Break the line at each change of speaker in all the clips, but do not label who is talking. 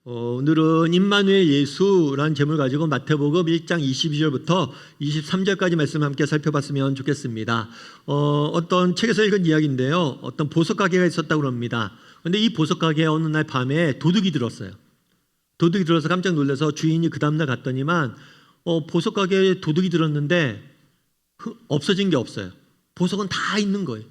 오늘은 임마누엘 예수라는 제목을 가지고 마태복음 1장 22절부터 23절까지 말씀을 함께 살펴봤으면 좋겠습니다. 어떤 책에서 읽은 이야기인데요. 어떤 보석가게가 있었다고 합니다. 그런데 이 보석가게에 어느 날 밤에 도둑이 들었어요. 도둑이 들어서 깜짝 놀라서 주인이 그 다음날 갔더니만 보석가게에 도둑이 들었는데 없어진 게 없어요. 보석은 다 있는 거예요.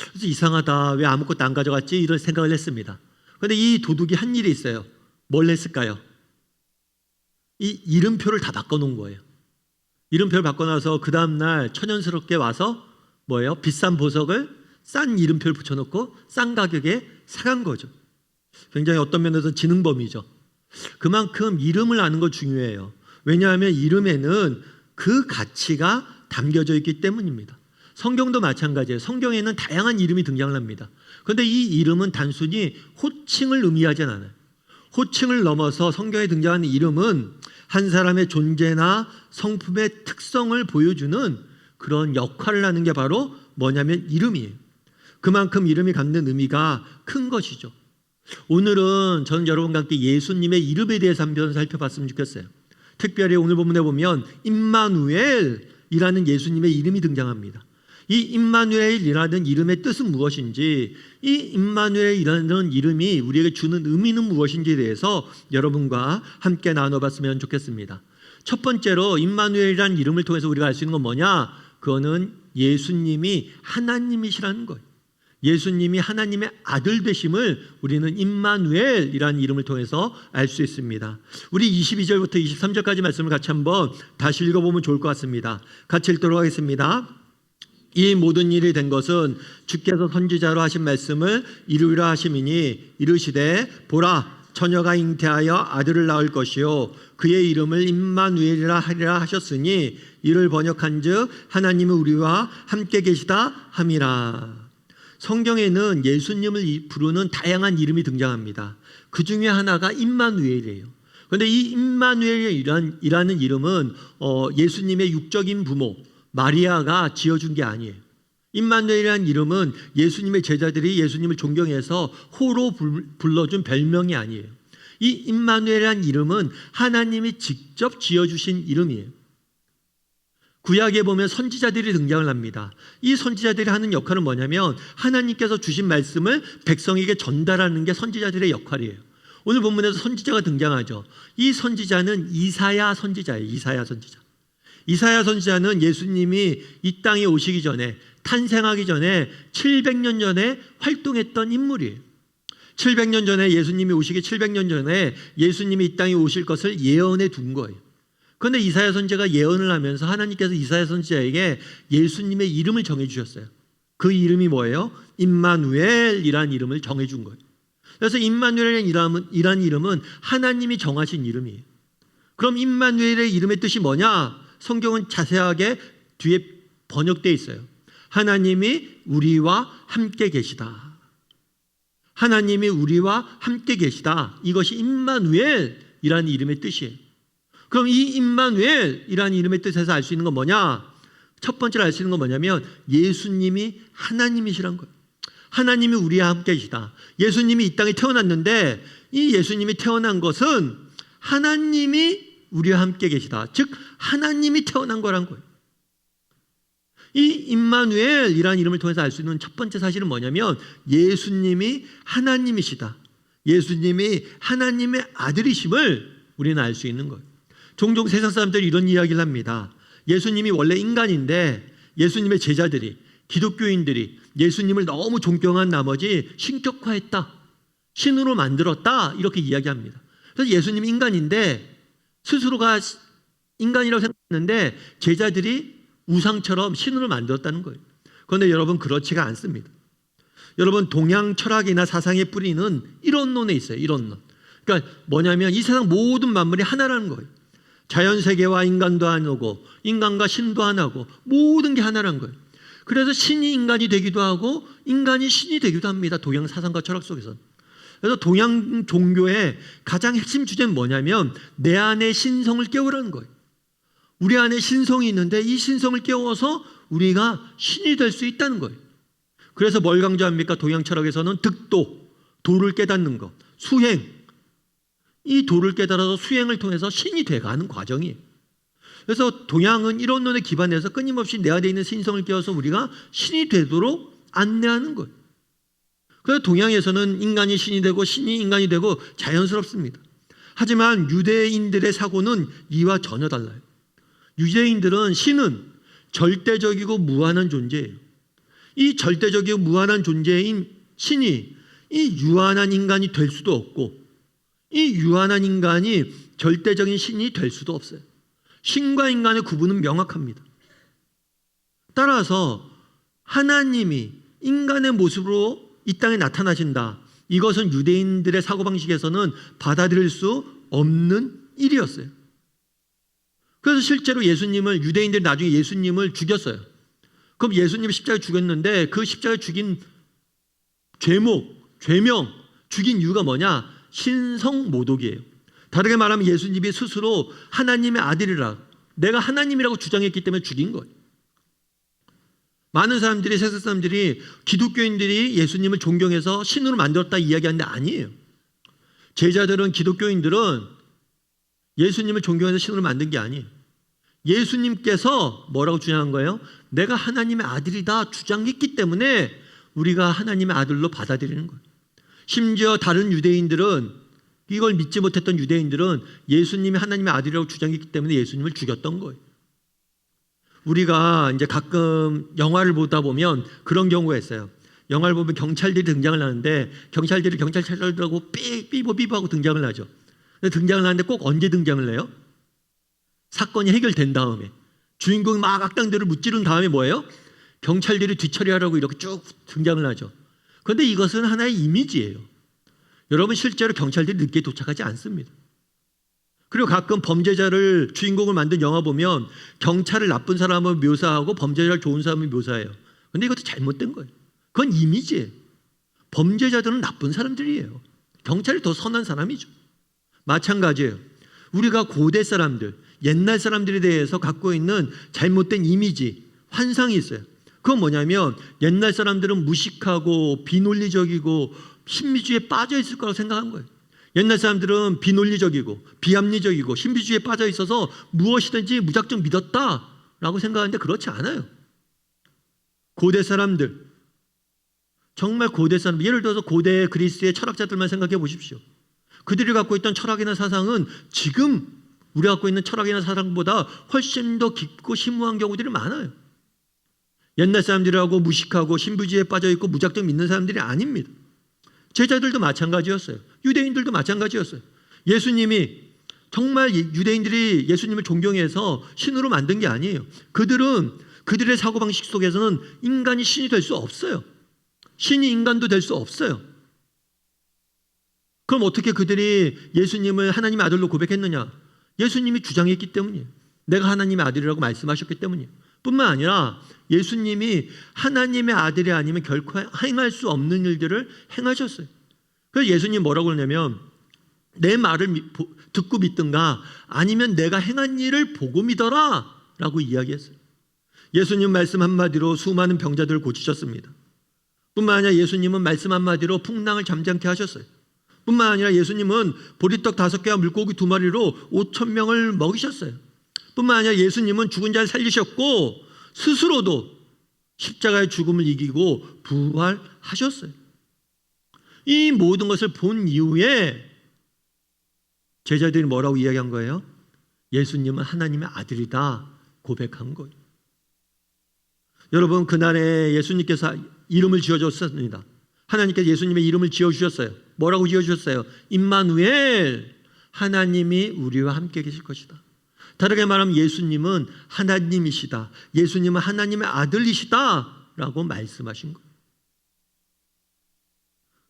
그래서 이상하다. 왜 아무것도 안 가져갔지? 이런 생각을 했습니다. 그런데 이 도둑이 한 일이 있어요. 뭘 했을까요? 이 이름표를 다 바꿔놓은 거예요. 이름표를 바꿔놔서 그 다음날 천연스럽게 와서 뭐예요? 비싼 보석을 싼 이름표를 붙여놓고 싼 가격에 사간 거죠. 굉장히 어떤 면에서 지능범이죠. 그만큼 이름을 아는 거 중요해요. 왜냐하면 이름에는 그 가치가 담겨져 있기 때문입니다. 성경도 마찬가지예요. 성경에는 다양한 이름이 등장을 합니다. 그런데 이 이름은 단순히 호칭을 의미하지 않아요. 호칭을 넘어서 성경에 등장하는 이름은 한 사람의 존재나 성품의 특성을 보여주는 그런 역할을 하는 게 바로 뭐냐면 이름이에요. 그만큼 이름이 갖는 의미가 큰 것이죠. 오늘은 저는 여러분과 함께 예수님의 이름에 대해서 한번 살펴봤으면 좋겠어요. 특별히 오늘 본문에 보면 임마누엘이라는 예수님의 이름이 등장합니다. 이 임마누엘이라는 이름의 뜻은 무엇인지, 이 임마누엘이라는 이름이 우리에게 주는 의미는 무엇인지에 대해서 여러분과 함께 나눠봤으면 좋겠습니다. 첫 번째로 임마누엘이라는 이름을 통해서 우리가 알 수 있는 건 뭐냐? 그거는 예수님이 하나님이시라는 거예요. 예수님이 하나님의 아들 되심을 우리는 임마누엘이라는 이름을 통해서 알 수 있습니다. 우리 22절부터 23절까지 말씀을 같이 한번 다시 읽어보면 좋을 것 같습니다. 같이 읽도록 하겠습니다. 이 모든 일이 된 것은 주께서 선지자로 하신 말씀을 이루리라 하심이니 이르시되 보라 처녀가 잉태하여 아들을 낳을 것이요 그의 이름을 임마누엘이라 하리라 하셨으니 이를 번역한즉 하나님은 우리와 함께 계시다 함이라. 성경에는 예수님을 부르는 다양한 이름이 등장합니다. 그 중에 하나가 임마누엘이에요. 그런데 이 임마누엘이라는 이름은 예수님의 육적인 부모 마리아가 지어준 게 아니에요. 임마누엘이라는 이름은 예수님의 제자들이 예수님을 존경해서 호로 불러준 별명이 아니에요. 이 임마누엘이라는 이름은 하나님이 직접 지어주신 이름이에요. 구약에 보면 선지자들이 등장을 합니다. 이 선지자들이 하는 역할은 뭐냐면 하나님께서 주신 말씀을 백성에게 전달하는 게 선지자들의 역할이에요. 오늘 본문에서 선지자가 등장하죠. 이 선지자는 이사야 선지자예요. 이사야 선지자. 이사야 선지자는 예수님이 이 땅에 오시기 전에, 탄생하기 전에 700년 전에 활동했던 인물이에요. 700년 전에 예수님이 오시기 700년 전에 예수님이 이 땅에 오실 것을 예언해 둔 거예요. 그런데 이사야 선지자가 예언을 하면서 하나님께서 이사야 선지자에게 예수님의 이름을 정해 주셨어요. 그 이름이 뭐예요? 임마누엘이라는 이름을 정해 준 거예요. 그래서 임마누엘이라는 이름은 하나님이 정하신 이름이에요. 그럼 임마누엘의 이름의 뜻이 뭐냐? 성경은 자세하게 뒤에 번역되어 있어요. 하나님이 우리와 함께 계시다. 하나님이 우리와 함께 계시다. 이것이 임마누엘이라는 이름의 뜻이에요. 그럼 이 임마누엘이라는 이름의 뜻에서 알 수 있는 건 뭐냐? 첫 번째로 알 수 있는 건 뭐냐면 예수님이 하나님이시란 거예요. 하나님이 우리와 함께 계시다. 예수님이 이 땅에 태어났는데 이 예수님이 태어난 것은 하나님이 우리와 함께 계시다. 즉 하나님이 태어난 거란 거예요. 이 임마누엘이라는 이름을 통해서 알 수 있는 첫 번째 사실은 뭐냐면 예수님이 하나님이시다. 예수님이 하나님의 아들이심을 우리는 알 수 있는 거예요. 종종 세상 사람들이 이런 이야기를 합니다. 예수님이 원래 인간인데 예수님의 제자들이, 기독교인들이 예수님을 너무 존경한 나머지 신격화했다. 신으로 만들었다. 이렇게 이야기합니다. 그래서 예수님이 인간인데 스스로가 인간이라고 생각했는데 제자들이 우상처럼 신으로 만들었다는 거예요. 그런데 여러분 그렇지가 않습니다. 여러분 동양 철학이나 사상의 뿌리는 이론론에 있어요. 이론론. 그러니까 뭐냐면 이 세상 모든 만물이 하나라는 거예요. 자연세계와 인간도 하나고 인간과 신도 하나고 모든 게 하나라는 거예요. 그래서 신이 인간이 되기도 하고 인간이 신이 되기도 합니다. 동양 사상과 철학 속에서는. 그래서 동양 종교의 가장 핵심 주제는 뭐냐면 내 안에 신성을 깨우라는 거예요. 우리 안에 신성이 있는데 이 신성을 깨워서 우리가 신이 될 수 있다는 거예요. 그래서 뭘 강조합니까? 동양 철학에서는 득도, 도를 깨닫는 것, 수행, 이 도를 깨달아서 수행을 통해서 신이 돼가는 과정이에요. 그래서 동양은 이런 논에 기반해서 끊임없이 내 안에 있는 신성을 깨워서 우리가 신이 되도록 안내하는 거예요. 그래서 동양에서는 인간이 신이 되고 신이 인간이 되고 자연스럽습니다. 하지만 유대인들의 사고는 이와 전혀 달라요. 유대인들은 신은 절대적이고 무한한 존재예요. 이 절대적이고 무한한 존재인 신이 이 유한한 인간이 될 수도 없고, 이 유한한 인간이 절대적인 신이 될 수도 없어요. 신과 인간의 구분은 명확합니다. 따라서 하나님이 인간의 모습으로 이 땅에 나타나신다. 이것은 유대인들의 사고방식에서는 받아들일 수 없는 일이었어요. 그래서 실제로 유대인들이 나중에 예수님을 죽였어요. 그럼 예수님이 십자가에 죽였는데 그 십자가에 죽인 죄명, 죽인 이유가 뭐냐? 신성모독이에요. 다르게 말하면 예수님이 스스로 하나님의 아들이라, 내가 하나님이라고 주장했기 때문에 죽인 거예요. 많은 사람들이, 세상 사람들이 기독교인들이 예수님을 존경해서 신으로 만들었다 이야기하는데 아니에요. 제자들은, 기독교인들은 예수님을 존경해서 신으로 만든 게 아니에요. 예수님께서 뭐라고 주장한 거예요? 내가 하나님의 아들이다 주장했기 때문에 우리가 하나님의 아들로 받아들이는 거예요. 심지어 다른 유대인들은, 이걸 믿지 못했던 유대인들은 예수님이 하나님의 아들이라고 주장했기 때문에 예수님을 죽였던 거예요. 우리가 이제 가끔 영화를 보다 보면 그런 경우가 있어요. 영화를 보면 경찰들이 등장을 하는데 경찰들이 경찰차들하고 삐뽀삐뽀하고 등장을 하죠. 근데 등장을 하는데 꼭 언제 등장을 해요? 사건이 해결된 다음에 주인공이 막 악당들을 무찌른 다음에 뭐예요? 경찰들이 뒤처리하라고 이렇게 쭉 등장을 하죠. 그런데 이것은 하나의 이미지예요. 여러분, 실제로 경찰들이 늦게 도착하지 않습니다. 그리고 가끔 범죄자를 주인공을 만든 영화 보면 경찰을 나쁜 사람을 묘사하고 범죄자를 좋은 사람을 묘사해요. 그런데 이것도 잘못된 거예요. 그건 이미지예요. 범죄자들은 나쁜 사람들이에요. 경찰이 더 선한 사람이죠. 마찬가지예요. 우리가 고대 사람들, 옛날 사람들에 대해서 갖고 있는 잘못된 이미지, 환상이 있어요. 그건 뭐냐면 옛날 사람들은 무식하고 비논리적이고 신비주의에 빠져 있을 거라고 생각한 거예요. 옛날 사람들은 비논리적이고 비합리적이고 신비주의에 빠져 있어서 무엇이든지 무작정 믿었다라고 생각하는데 그렇지 않아요. 고대 사람들, 정말 고대 사람들, 예를 들어서 고대 그리스의 철학자들만 생각해 보십시오. 그들이 갖고 있던 철학이나 사상은 지금 우리가 갖고 있는 철학이나 사상보다 훨씬 더 깊고 심오한 경우들이 많아요. 옛날 사람들하고 무식하고 신비주의에 빠져있고 무작정 믿는 사람들이 아닙니다. 제자들도 마찬가지였어요. 유대인들도 마찬가지였어요. 예수님이 정말 유대인들이 예수님을 존경해서 신으로 만든 게 아니에요. 그들은 그들의 사고방식 속에서는 인간이 신이 될 수 없어요. 신이 인간도 될 수 없어요. 그럼 어떻게 그들이 예수님을 하나님의 아들로 고백했느냐? 예수님이 주장했기 때문이에요. 내가 하나님의 아들이라고 말씀하셨기 때문이에요. 뿐만 아니라 예수님이 하나님의 아들이 아니면 결코 행할 수 없는 일들을 행하셨어요. 그래서 예수님 뭐라고 그러냐면 내 말을 듣고 믿든가 아니면 내가 행한 일을 보고 믿어라 라고 이야기했어요. 예수님 말씀 한마디로 수많은 병자들을 고치셨습니다. 뿐만 아니라 예수님은 말씀 한마디로 풍랑을 잠잠케 하셨어요. 뿐만 아니라 예수님은 보리떡 5개와 물고기 2마리로 5,000명을 먹이셨어요. 뿐만 아니라 예수님은 죽은 자를 살리셨고 스스로도 십자가의 죽음을 이기고 부활하셨어요. 이 모든 것을 본 이후에 제자들이 뭐라고 이야기한 거예요? 예수님은 하나님의 아들이다 고백한 거예요. 여러분, 그날에 예수님께서 이름을 지어줬습니다. 하나님께서 예수님의 이름을 지어주셨어요. 뭐라고 지어주셨어요? 임마누엘, 하나님이 우리와 함께 계실 것이다. 다르게 말하면 예수님은 하나님이시다. 예수님은 하나님의 아들이시다 라고 말씀하신 거예요.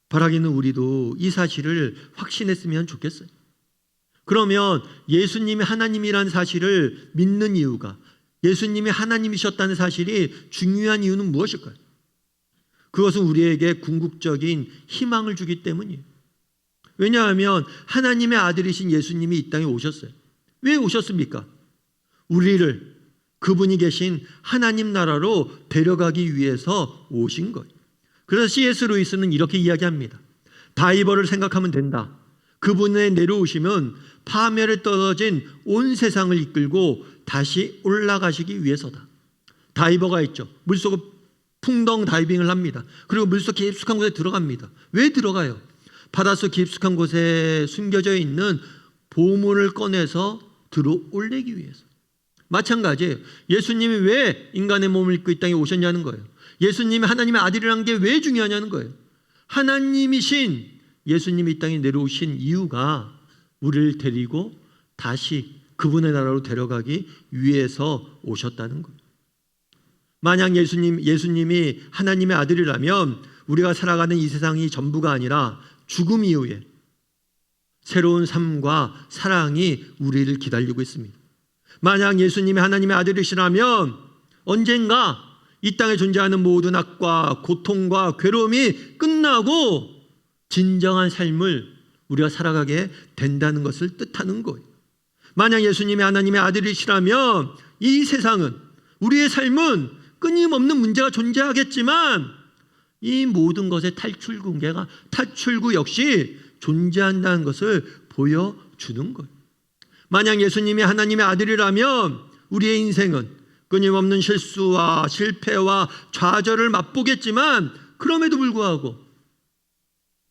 바라기는 우리도 이 사실을 확신했으면 좋겠어요. 그러면 예수님이 하나님이라는 사실을 믿는 이유가, 예수님이 하나님이셨다는 사실이 중요한 이유는 무엇일까요? 그것은 우리에게 궁극적인 희망을 주기 때문이에요. 왜냐하면 하나님의 아들이신 예수님이 이 땅에 오셨어요. 왜 오셨습니까? 우리를 그분이 계신 하나님 나라로 데려가기 위해서 오신 거예요. 그래서 C.S. 루이스는 이렇게 이야기합니다. 다이버를 생각하면 된다. 그분의 내려오심은 파멸에 떨어진 온 세상을 이끌고 다시 올라가시기 위해서다. 다이버가 있죠. 물속을 풍덩 다이빙을 합니다. 그리고 물속 깊숙한 곳에 들어갑니다. 왜 들어가요? 바닷속 깊숙한 곳에 숨겨져 있는 보물을 꺼내서 들어 올리기 위해서. 마찬가지예요. 예수님이 왜 인간의 몸을 입고 이 땅에 오셨냐는 거예요. 예수님이 하나님의 아들이라는 게 왜 중요하냐는 거예요. 하나님이신 예수님이 이 땅에 내려오신 이유가 우리를 데리고 다시 그분의 나라로 데려가기 위해서 오셨다는 거예요. 만약 예수님이 하나님의 아들이라면 우리가 살아가는 이 세상이 전부가 아니라 죽음 이후에 새로운 삶과 사랑이 우리를 기다리고 있습니다. 만약 예수님이 하나님의 아들이시라면 언젠가 이 땅에 존재하는 모든 악과 고통과 괴로움이 끝나고 진정한 삶을 우리가 살아가게 된다는 것을 뜻하는 거예요. 만약 예수님이 하나님의 아들이시라면 이 세상은, 우리의 삶은 끊임없는 문제가 존재하겠지만 이 모든 것의 탈출구 역시 존재한다는 것을 보여주는 거예요. 만약 예수님이 하나님의 아들이라면 우리의 인생은 끊임없는 실수와 실패와 좌절을 맛보겠지만 그럼에도 불구하고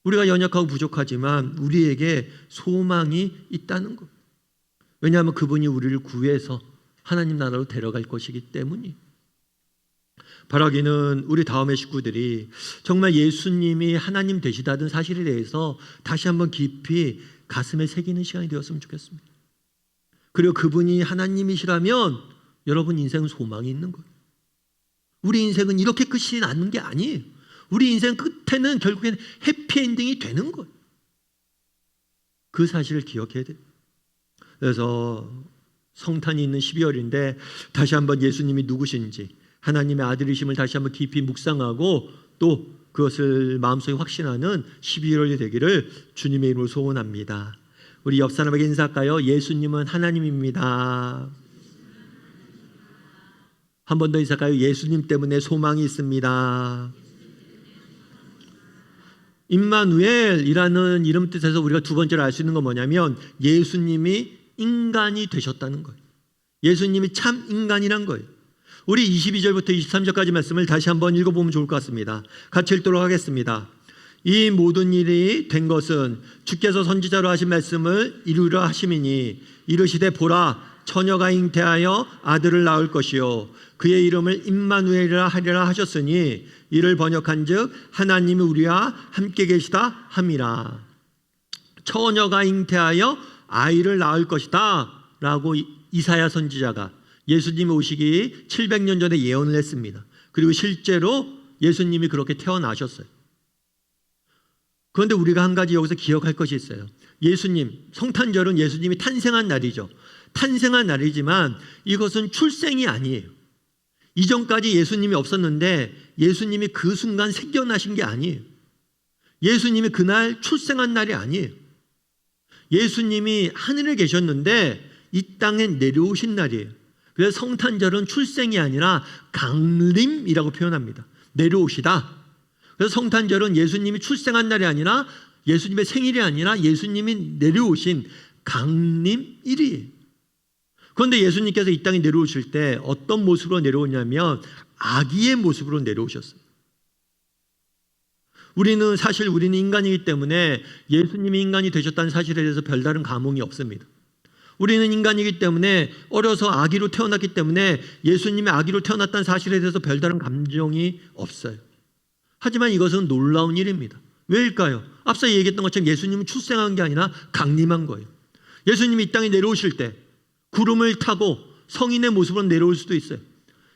우리가 연약하고 부족하지만 우리에게 소망이 있다는 것. 왜냐하면 그분이 우리를 구해서 하나님 나라로 데려갈 것이기 때문이에요. 바라기는 우리 다음의 식구들이 정말 예수님이 하나님 되시다는 사실에 대해서 다시 한번 깊이 가슴에 새기는 시간이 되었으면 좋겠습니다. 그리고 그분이 하나님이시라면 여러분 인생은 소망이 있는 거예요. 우리 인생은 이렇게 끝이 나는 게 아니에요. 우리 인생 끝에는 결국엔 해피엔딩이 되는 거예요. 그 사실을 기억해야 돼요. 그래서 성탄이 있는 12월인데 다시 한번 예수님이 누구신지 하나님의 아들이심을 다시 한번 깊이 묵상하고 또 그것을 마음속에 확신하는 12월이 되기를 주님의 이름으로 소원합니다. 우리 옆 사람에게 인사할까요? 예수님은 하나님입니다. 한 번 더 인사할까요? 예수님 때문에 소망이 있습니다. 임마누엘이라는 이름 뜻에서 우리가 두 번째로 알 수 있는 건 뭐냐면 예수님이 인간이 되셨다는 거예요. 예수님이 참 인간이란 거예요. 우리 22절부터 23절까지 말씀을 다시 한번 읽어보면 좋을 것 같습니다. 같이 읽도록 하겠습니다. 이 모든 일이 된 것은 주께서 선지자로 하신 말씀을 이루려 하심이니 이르시되 보라 처녀가 잉태하여 아들을 낳을 것이요 그의 이름을 임마누엘이라 하리라 하셨으니 이를 번역한즉 하나님이 우리와 함께 계시다 함이라. 처녀가 잉태하여 아이를 낳을 것이다 라고 이사야 선지자가 예수님이 오시기 700년 전에 예언을 했습니다. 그리고 실제로 예수님이 그렇게 태어나셨어요. 그런데 우리가 한 가지 여기서 기억할 것이 있어요. 예수님, 성탄절은 예수님이 탄생한 날이죠. 탄생한 날이지만 이것은 출생이 아니에요. 이전까지 예수님이 없었는데 예수님이 그 순간 생겨나신 게 아니에요. 예수님이 그날 출생한 날이 아니에요. 예수님이 하늘에 계셨는데 이 땅에 내려오신 날이에요. 그래서 성탄절은 출생이 아니라 강림이라고 표현합니다. 내려오시다. 그래서 성탄절은 예수님이 출생한 날이 아니라 예수님의 생일이 아니라 예수님이 내려오신 강림일이에요. 그런데 예수님께서 이 땅에 내려오실 때 어떤 모습으로 내려오냐면 아기의 모습으로 내려오셨어요. 우리는 인간이기 때문에 예수님이 인간이 되셨다는 사실에 대해서 별다른 감흥이 없습니다. 우리는 인간이기 때문에 어려서 아기로 태어났기 때문에 예수님이 아기로 태어났다는 사실에 대해서 별다른 감정이 없어요. 하지만 이것은 놀라운 일입니다. 왜일까요? 앞서 얘기했던 것처럼 예수님은 출생한 게 아니라 강림한 거예요. 예수님이 이 땅에 내려오실 때 구름을 타고 성인의 모습으로 내려올 수도 있어요.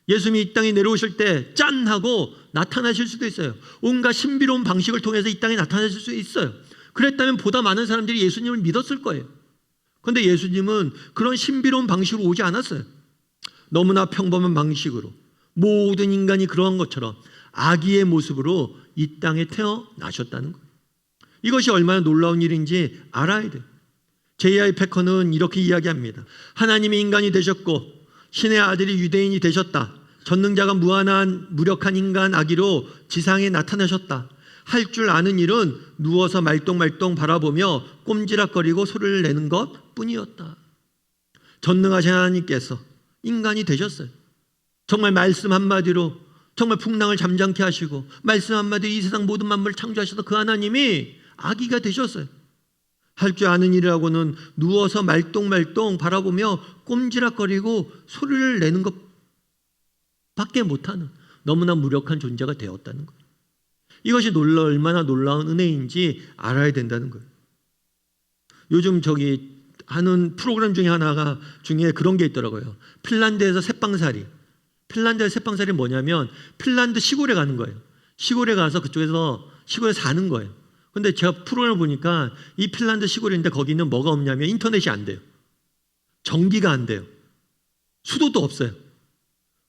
예수님이 이 땅에 내려오실 때 짠 하고 나타나실 수도 있어요. 온갖 신비로운 방식을 통해서 이 땅에 나타나실 수 있어요. 그랬다면 보다 많은 사람들이 예수님을 믿었을 거예요. 그런데 예수님은 그런 신비로운 방식으로 오지 않았어요. 너무나 평범한 방식으로 모든 인간이 그러한 것처럼 아기의 모습으로 이 땅에 태어나셨다는 거예요. 이것이 얼마나 놀라운 일인지 알아야 돼요. J.I. 패커는 이렇게 이야기합니다. 하나님이 인간이 되셨고 신의 아들이 유대인이 되셨다. 전능자가 무한한 무력한 인간 아기로 지상에 나타나셨다. 할 줄 아는 일은 누워서 말똥말똥 바라보며 꼼지락거리고 소리를 내는 것 뿐이었다. 전능하신 하나님께서 인간이 되셨어요. 정말 말씀 한마디로 정말 풍랑을 잠잠케 하시고 말씀 한마디로 이 세상 모든 만물을 창조하셔서 그 하나님이 아기가 되셨어요. 할 줄 아는 일이라고는 누워서 말똥말똥 바라보며 꼼지락거리고 소리를 내는 것밖에 못하는 너무나 무력한 존재가 되었다는 거예요. 이것이 얼마나 놀라운 은혜인지 알아야 된다는 거예요. 요즘 하는 프로그램 중에 하나가 중에 그런 게 있더라고요. 핀란드에서 새빵살이. 핀란드의 새빵살이 뭐냐면 핀란드 시골에 가는 거예요. 시골에 가서 그쪽에서 시골에 사는 거예요. 근데 제가 프로그램을 보니까 이 핀란드 시골인데 거기는 뭐가 없냐면 인터넷이 안 돼요. 전기가 안 돼요. 수도도 없어요.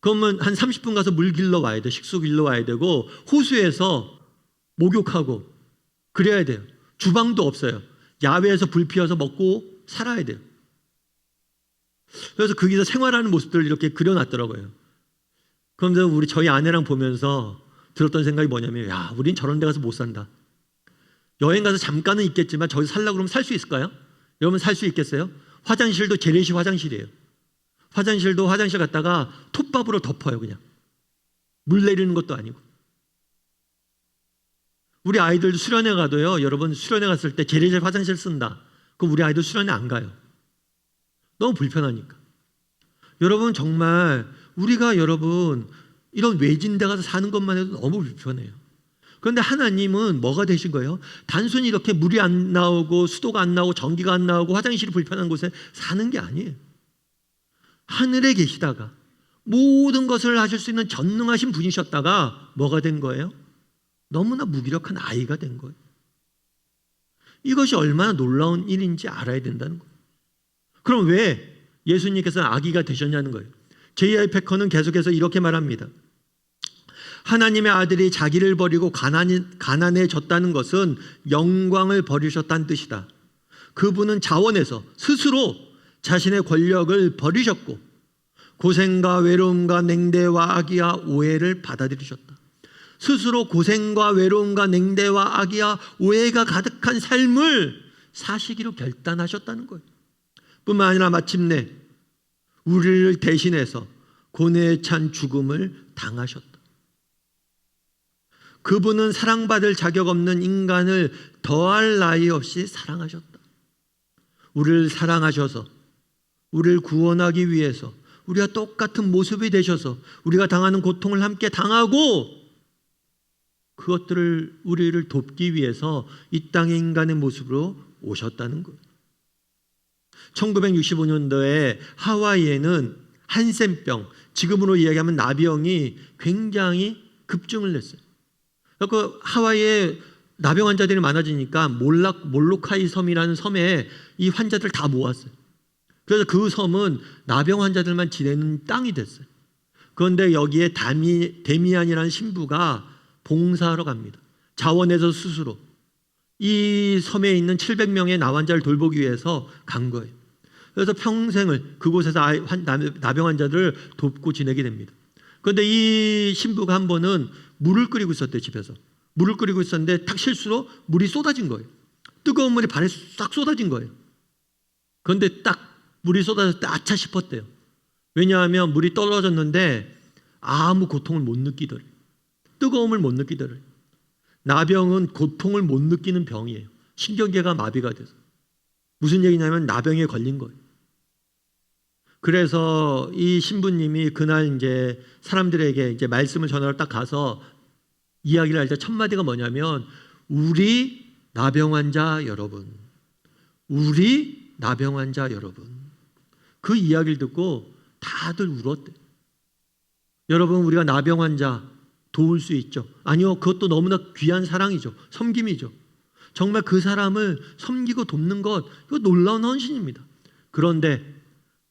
그러면 한 30분 가서 물 길러 와야 돼요. 식수 길러 와야 되고 호수에서 목욕하고 그래야 돼요. 주방도 없어요. 야외에서 불 피워서 먹고 살아야 돼요. 그래서 거기서 생활하는 모습들을 이렇게 그려놨더라고요. 그런데 저희 아내랑 보면서 들었던 생각이 뭐냐면 야, 우린 저런 데 가서 못 산다. 여행 가서 잠깐은 있겠지만 저기서 살려고 그러면 살 수 있을까요? 여러분 살 수 있겠어요? 화장실도 재래식 화장실이에요. 화장실도 화장실 갔다가 톱밥으로 덮어요. 그냥 물 내리는 것도 아니고. 우리 아이들도 수련회 가도요. 여러분 수련회 갔을 때 재래식 화장실 쓴다. 그럼 우리 아이들 수련회 안 가요. 너무 불편하니까. 여러분 정말 우리가 여러분 이런 외진 데 가서 사는 것만 해도 너무 불편해요. 그런데 하나님은 뭐가 되신 거예요? 단순히 이렇게 물이 안 나오고 수도가 안 나오고 전기가 안 나오고 화장실이 불편한 곳에 사는 게 아니에요. 하늘에 계시다가 모든 것을 하실 수 있는 전능하신 분이셨다가 뭐가 된 거예요? 너무나 무기력한 아이가 된 거예요. 이것이 얼마나 놀라운 일인지 알아야 된다는 거예요. 그럼 왜 예수님께서 아기가 되셨냐는 거예요. J.I. 패커는 계속해서 이렇게 말합니다. 하나님의 아들이 자기를 버리고 가난해졌다는 것은 영광을 버리셨다는 뜻이다. 그분은 자원에서 스스로 자신의 권력을 버리셨고 고생과 외로움과 냉대와 악의와 오해를 받아들이셨다. 스스로 고생과 외로움과 냉대와 악의와 오해가 가득한 삶을 사시기로 결단하셨다는 거예요. 뿐만 아니라 마침내 우리를 대신해서 고뇌에 찬 죽음을 당하셨다. 그분은 사랑받을 자격 없는 인간을 더할 나위 없이 사랑하셨다. 우리를 사랑하셔서 우리를 구원하기 위해서 우리가 똑같은 모습이 되셔서 우리가 당하는 고통을 함께 당하고 그것들을 우리를 돕기 위해서 이 땅의 인간의 모습으로 오셨다는 거예요. 1965년도에 하와이에는 한센병, 지금으로 이야기하면 나병이 굉장히 급증을 했어요. 그 하와이에 나병 환자들이 많아지니까 몰로카이 섬이라는 섬에 이 환자들 다 모았어요. 그래서 그 섬은 나병 환자들만 지내는 땅이 됐어요. 그런데 여기에 데미안이라는 신부가 봉사하러 갑니다. 자원에서 스스로 이 섬에 있는 700명의 나환자를 돌보기 위해서 간 거예요. 그래서 평생을 그곳에서 나병 환자들을 돕고 지내게 됩니다. 그런데 이 신부가 한 번은 물을 끓이고 있었대요. 집에서 물을 끓이고 있었는데 탁 실수로 물이 쏟아진 거예요. 뜨거운 물이 발에 싹 쏟아진 거예요. 그런데 딱 물이 쏟아졌을 때 아차 싶었대요. 왜냐하면 물이 떨어졌는데 아무 고통을 못 느끼더래요. 뜨거움을 못 느끼더래요. 나병은 고통을 못 느끼는 병이에요. 신경계가 마비가 돼서. 무슨 얘기냐면 나병에 걸린 거예요. 그래서 이 신부님이 그날 이제 사람들에게 이제 말씀을 전하러 딱 가서 이야기를 할 때 첫 마디가 뭐냐면 우리 나병 환자 여러분, 우리 나병 환자 여러분. 그 이야기를 듣고 다들 울었대요. 여러분 우리가 나병 환자 도울 수 있죠? 아니요, 그것도 너무나 귀한 사랑이죠. 섬김이죠. 정말 그 사람을 섬기고 돕는 것, 이거 놀라운 헌신입니다. 그런데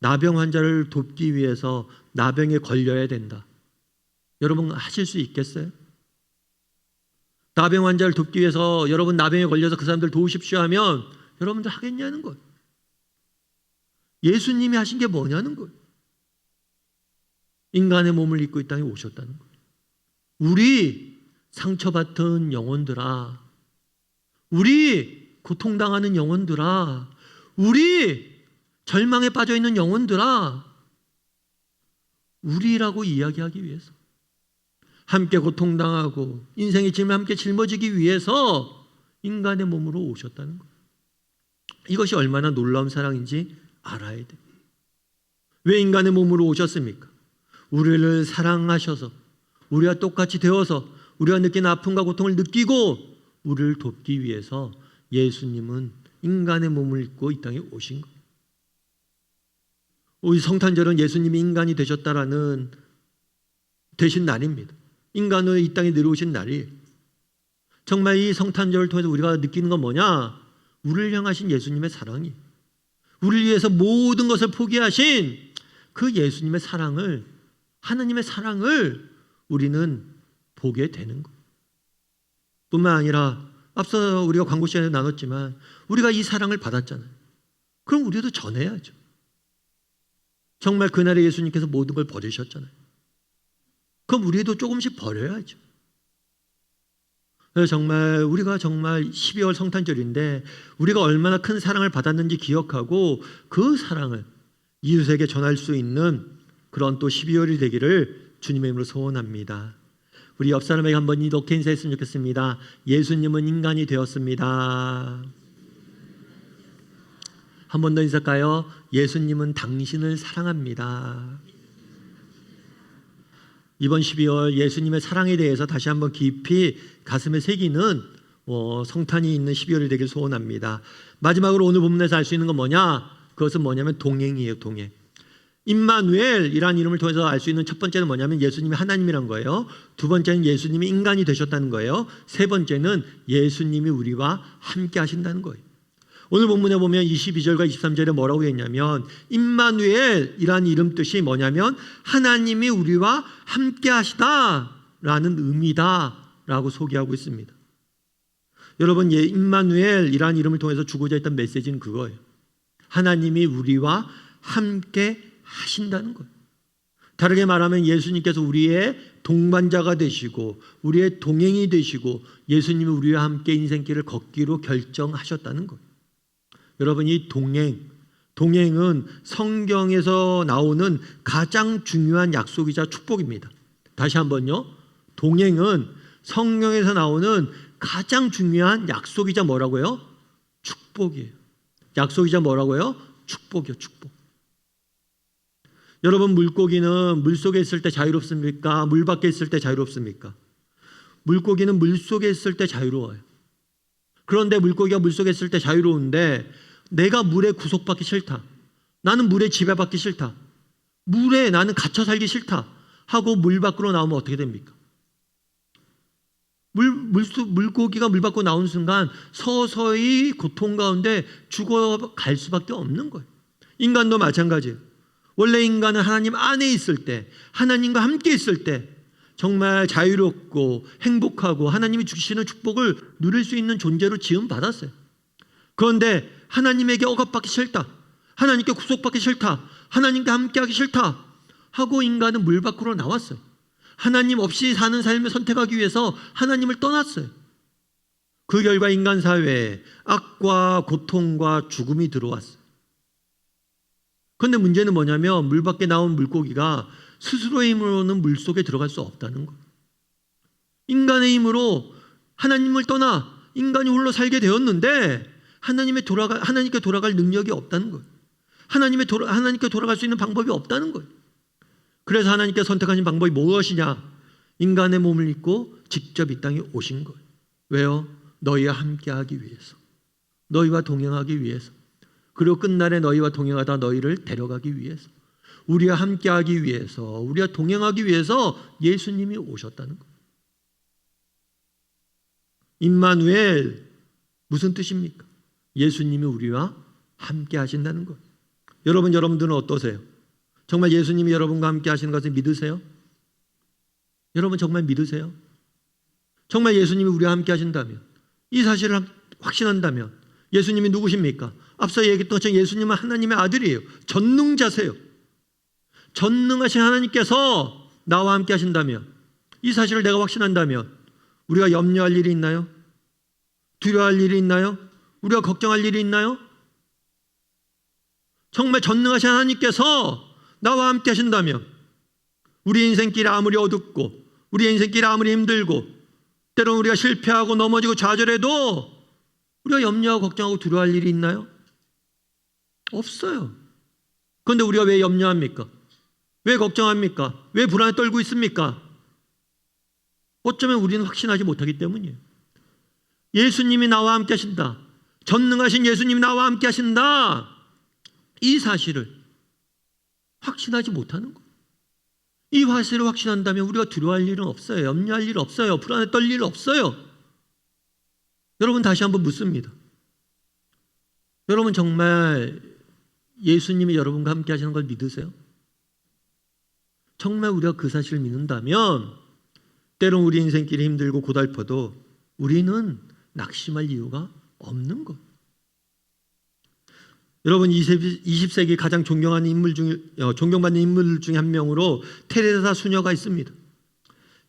나병 환자를 돕기 위해서 나병에 걸려야 된다. 여러분 하실 수 있겠어요? 나병 환자를 돕기 위해서 여러분 나병에 걸려서 그 사람들 도우십시오 하면 여러분들 하겠냐는 거예요. 예수님이 하신 게 뭐냐는 거예요. 인간의 몸을 입고 이 땅에 오셨다는 거예요. 우리 상처받은 영혼들아, 우리 고통당하는 영혼들아, 우리 절망에 빠져있는 영혼들아, 우리라고 이야기하기 위해서, 함께 고통당하고 인생의 짐을 함께 짊어지기 위해서 인간의 몸으로 오셨다는 것. 이것이 얼마나 놀라운 사랑인지 알아야 돼. 왜 인간의 몸으로 오셨습니까? 우리를 사랑하셔서, 우리와 똑같이 되어서 우리가 느끼는 아픔과 고통을 느끼고 우리를 돕기 위해서 예수님은 인간의 몸을 입고 이 땅에 오신 거예요. 우리 성탄절은 예수님이 인간이 되셨다라는 되신 날입니다. 인간으로 이 땅에 내려오신 날이에요. 정말 이 성탄절을 통해서 우리가 느끼는 건 뭐냐? 우리를 향하신 예수님의 사랑이, 우리를 위해서 모든 것을 포기하신 그 예수님의 사랑을, 하나님의 사랑을 우리는 보게 되는 거예요. 뿐만 아니라 앞서 우리가 광고 시간에 나눴지만 우리가 이 사랑을 받았잖아요. 그럼 우리도 전해야죠. 정말 그날에 예수님께서 모든 걸 버리셨잖아요. 그럼 우리도 조금씩 버려야죠. 그래서 우리가 정말 12월 성탄절인데 우리가 얼마나 큰 사랑을 받았는지 기억하고 그 사랑을 이웃에게 전할 수 있는 그런 또 12월이 되기를 주님의 이름으로 소원합니다. 우리 옆 사람에게 한번 이렇게 인사했으면 좋겠습니다. 예수님은 인간이 되었습니다. 한 번 더 인사할까요? 예수님은 당신을 사랑합니다. 이번 12월 예수님의 사랑에 대해서 다시 한번 깊이 가슴에 새기는 성탄이 있는 12월이 되길 소원합니다. 마지막으로 오늘 본문에서 알 수 있는 건 뭐냐? 그것은 뭐냐면 동행이에요. 동행. 임마누엘이라는 이름을 통해서 알 수 있는 첫 번째는 뭐냐면 예수님이 하나님이란 거예요. 두 번째는 예수님이 인간이 되셨다는 거예요. 세 번째는 예수님이 우리와 함께 하신다는 거예요. 오늘 본문에 보면 22절과 23절에 뭐라고 했냐면 임마누엘이라는 이름 뜻이 뭐냐면 하나님이 우리와 함께 하시다라는 의미다라고 소개하고 있습니다. 여러분, 임마누엘이라는 이름을 통해서 주고자 했던 메시지는 그거예요. 하나님이 우리와 함께 하신다는 거예요. 다르게 말하면 예수님께서 우리의 동반자가 되시고 우리의 동행이 되시고 예수님이 우리와 함께 인생길을 걷기로 결정하셨다는 거예요. 여러분, 이 동행은 성경에서 나오는 가장 중요한 약속이자 축복입니다. 다시 한번요. 동행은 성경에서 나오는 가장 중요한 약속이자 뭐라고요? 축복이에요. 약속이자 뭐라고요? 축복이요. 축복. 여러분, 물고기는 물속에 있을 때 자유롭습니까? 물 밖에 있을 때 자유롭습니까? 물고기는 물속에 있을 때 자유로워요. 그런데 물고기가 물속에 있을 때 자유로운데 내가 물에 구속받기 싫다, 나는 물에 지배받기 싫다, 물에 나는 갇혀 살기 싫다 하고 물 밖으로 나오면 어떻게 됩니까? 물고기가 물 밖으로 나오는 순간 서서히 고통 가운데 죽어갈 수밖에 없는 거예요. 인간도 마찬가지예요. 원래 인간은 하나님 안에 있을 때, 하나님과 함께 있을 때 정말 자유롭고 행복하고 하나님이 주시는 축복을 누릴 수 있는 존재로 지음받았어요. 그런데 하나님에게 억압받기 싫다, 하나님께 구속받기 싫다, 하나님과 함께하기 싫다 하고 인간은 물 밖으로 나왔어요. 하나님 없이 사는 삶을 선택하기 위해서 하나님을 떠났어요. 그 결과 인간 사회에 악과 고통과 죽음이 들어왔어요. 그런데 문제는 뭐냐면 물 밖에 나온 물고기가 스스로의 힘으로는 물속에 들어갈 수 없다는 거예요. 인간의 힘으로 하나님을 떠나 인간이 홀로 살게 되었는데 하나님께 돌아갈 능력이 없다는 거예요. 하나님께 돌아갈 수 있는 방법이 없다는 거예요. 그래서 하나님께 선택하신 방법이 무엇이냐? 인간의 몸을 입고 직접 이 땅에 오신 거예요. 왜요? 너희와 함께하기 위해서, 너희와 동행하기 위해서, 그리고 끝날에 너희와 동행하다 너희를 데려가기 위해서, 우리와 함께하기 위해서, 우리와 동행하기 위해서 예수님이 오셨다는 거예요. 임마누엘, 무슨 뜻입니까? 예수님이 우리와 함께 하신다는 거예요. 여러분들은 어떠세요? 정말 예수님이 여러분과 함께 하시는 것을 믿으세요? 여러분 정말 믿으세요? 정말 예수님이 우리와 함께 하신다면, 이 사실을 확신한다면 예수님이 누구십니까? 앞서 얘기했던 것처럼 예수님은 하나님의 아들이에요. 전능자세요. 전능하신 하나님께서 나와 함께 하신다면, 이 사실을 내가 확신한다면 우리가 염려할 일이 있나요? 두려워할 일이 있나요? 우리가 걱정할 일이 있나요? 정말 전능하신 하나님께서 나와 함께 하신다면 우리 인생길 아무리 어둡고 우리 인생길 아무리 힘들고 때로는 우리가 실패하고 넘어지고 좌절해도 우리가 염려하고 걱정하고 두려워할 일이 있나요? 없어요. 그런데 우리가 왜 염려합니까? 왜 걱정합니까? 왜 불안에 떨고 있습니까? 어쩌면 우리는 확신하지 못하기 때문이에요. 예수님이 나와 함께 하신다. 전능하신 예수님이 나와 함께 하신다. 이 사실을 확신하지 못하는 거예요. 이 사실을 확신한다면 우리가 두려워할 일은 없어요. 염려할 일 없어요. 불안에 떨릴 일 없어요. 여러분, 다시 한번 묻습니다. 여러분, 정말 예수님이 여러분과 함께 하시는 걸 믿으세요? 정말 우리가 그 사실을 믿는다면 때론 우리 인생길이 힘들고 고달퍼도 우리는 낙심할 이유가 없는 것. 여러분, 20세기 가장 존경받는 인물 중에 한 명으로 테레사 수녀가 있습니다.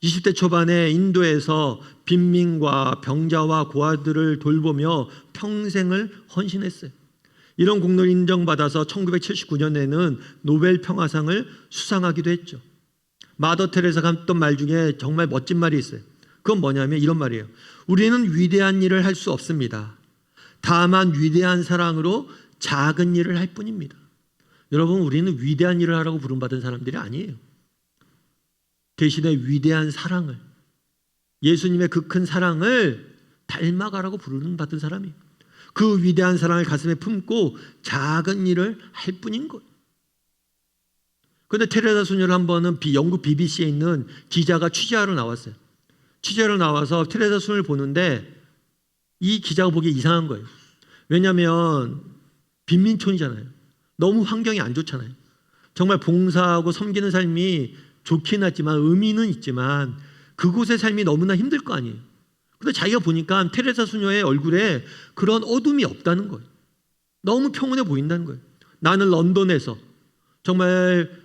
20대 초반에 인도에서 빈민과 병자와 고아들을 돌보며 평생을 헌신했어요. 이런 공로를 인정받아서 1979년에는 노벨 평화상을 수상하기도 했죠. 마더 테레사가 했던 말 중에 정말 멋진 말이 있어요. 그건 뭐냐면 이런 말이에요. 우리는 위대한 일을 할 수 없습니다. 다만 위대한 사랑으로 작은 일을 할 뿐입니다. 여러분, 우리는 위대한 일을 하라고 부름받은 사람들이 아니에요. 대신에 위대한 사랑을, 예수님의 그 큰 사랑을 닮아가라고 부름받은 사람이에요. 그 위대한 사랑을 가슴에 품고 작은 일을 할 뿐인 거예요. 그런데 테레사 수녀를 한 번은 영국 BBC에 있는 기자가 취재하러 나왔어요. 취재하러 나와서 테레사 수녀를 보는데 이 기자가 보기에 이상한 거예요. 왜냐하면 빈민촌이잖아요. 너무 환경이 안 좋잖아요. 정말 봉사하고 섬기는 삶이 좋긴 하지만 의미는 있지만 그곳의 삶이 너무나 힘들 거 아니에요. 근데 자기가 보니까 테레사 수녀의 얼굴에 그런 어둠이 없다는 거예요. 너무 평온해 보인다는 거예요. 나는 런던에서 정말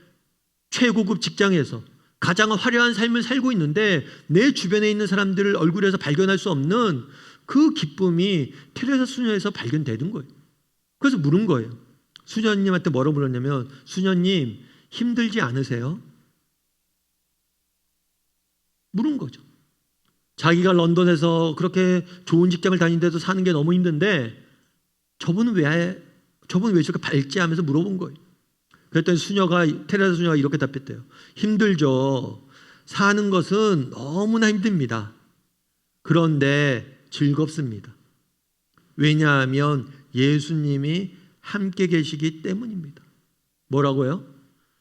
최고급 직장에서 가장 화려한 삶을 살고 있는데 내 주변에 있는 사람들을 얼굴에서 발견할 수 없는 그 기쁨이 테레사 수녀에서 발견되는 거예요. 그래서 물은 거예요. 수녀님한테 뭐라고 물었냐면, 수녀님 힘들지 않으세요? 물은 거죠. 자기가 런던에서 그렇게 좋은 직장을 다니는데도 사는 게 너무 힘든데 저분은 왜 저렇게 밝지 하면서 물어본 거예요. 그랬더니 테레사 수녀가 이렇게 답했대요. 힘들죠. 사는 것은 너무나 힘듭니다. 그런데 즐겁습니다. 왜냐하면 예수님이 함께 계시기 때문입니다. 뭐라고요?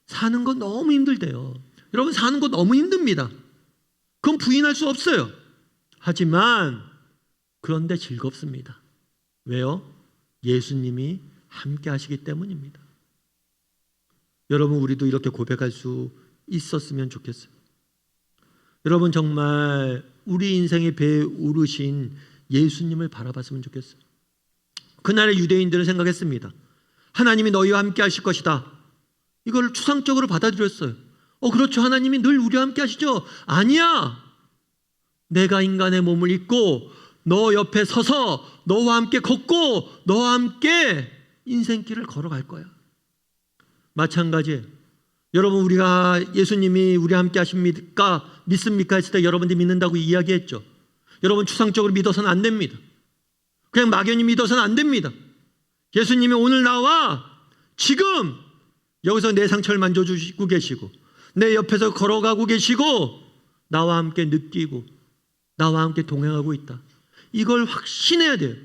사는 건 너무 힘들대요. 여러분, 사는 거 너무 힘듭니다. 그건 부인할 수 없어요. 하지만 그런데 즐겁습니다. 왜요? 예수님이 함께 하시기 때문입니다. 여러분, 우리도 이렇게 고백할 수 있었으면 좋겠어요. 여러분, 정말 우리 인생의 배에 오르신 예수님을 바라봤으면 좋겠어요. 그날의 유대인들은 생각했습니다. 하나님이 너희와 함께 하실 것이다. 이걸 추상적으로 받아들였어요. 그렇죠. 하나님이 늘 우리와 함께 하시죠. 아니야. 내가 인간의 몸을 입고 너 옆에 서서 너와 함께 걷고 너와 함께 인생길을 걸어갈 거야. 마찬가지예요. 여러분, 우리가 예수님이 우리와 함께 하십니까? 믿습니까? 했을 때 여러분들이 믿는다고 이야기했죠. 여러분, 추상적으로 믿어서는 안 됩니다. 그냥 막연히 믿어서는 안 됩니다. 예수님이 오늘 나와 지금 여기서 내 상처를 만져주시고 계시고 내 옆에서 걸어가고 계시고 나와 함께 느끼고 나와 함께 동행하고 있다. 이걸 확신해야 돼요.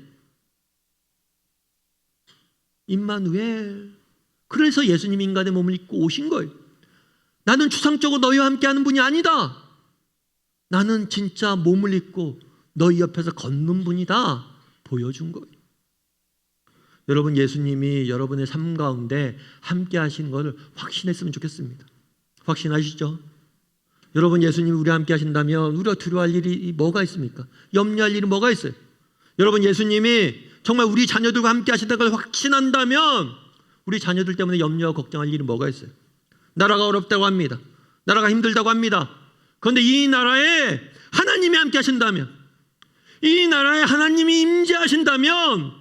임마누엘. 그래서 예수님이 인간의 몸을 입고 오신 거예요. 나는 추상적으로 너희와 함께하는 분이 아니다. 나는 진짜 몸을 입고 너희 옆에서 걷는 분이다. 보여준 거예요. 여러분, 예수님이 여러분의 삶 가운데 함께 하신 것을 확신했으면 좋겠습니다. 확신하시죠? 여러분, 예수님이 우리와 함께 하신다면 우리가 두려워할 일이 뭐가 있습니까? 염려할 일이 뭐가 있어요? 여러분, 예수님이 정말 우리 자녀들과 함께 하신다는 걸 확신한다면 우리 자녀들 때문에 염려하고 걱정할 일이 뭐가 있어요? 나라가 어렵다고 합니다. 나라가 힘들다고 합니다. 그런데 이 나라에 하나님이 함께 하신다면, 이 나라에 하나님이 임재하신다면,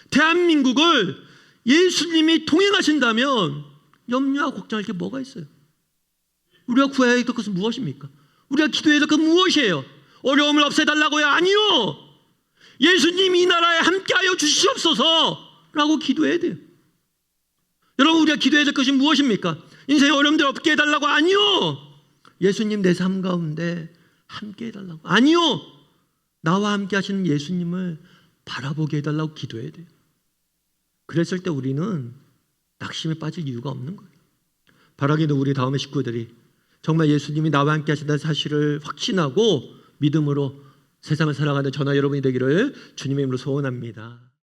대한민국을 예수님이 통행하신다면 염려하고 걱정할 게 뭐가 있어요? 우리가 구해야 될 것은 무엇입니까? 우리가 기도해야 될 것은 무엇이에요? 어려움을 없애달라고요? 아니요. 예수님 이 나라에 함께하여 주시옵소서라고 기도해야 돼요. 여러분, 우리가 기도해야 될 것이 무엇입니까? 인생의 어려움들 없게 해달라고? 아니요. 예수님 내 삶 가운데 함께 해달라고? 아니요. 나와 함께 하시는 예수님을 바라보게 해달라고 기도해야 돼요. 그랬을 때 우리는 낙심에 빠질 이유가 없는 거예요. 바라기는 우리 다음의 식구들이 정말 예수님이 나와 함께 하신다는 사실을 확신하고 믿음으로 세상을 살아가는 저나 여러분이 되기를 주님의 이름으로 소원합니다.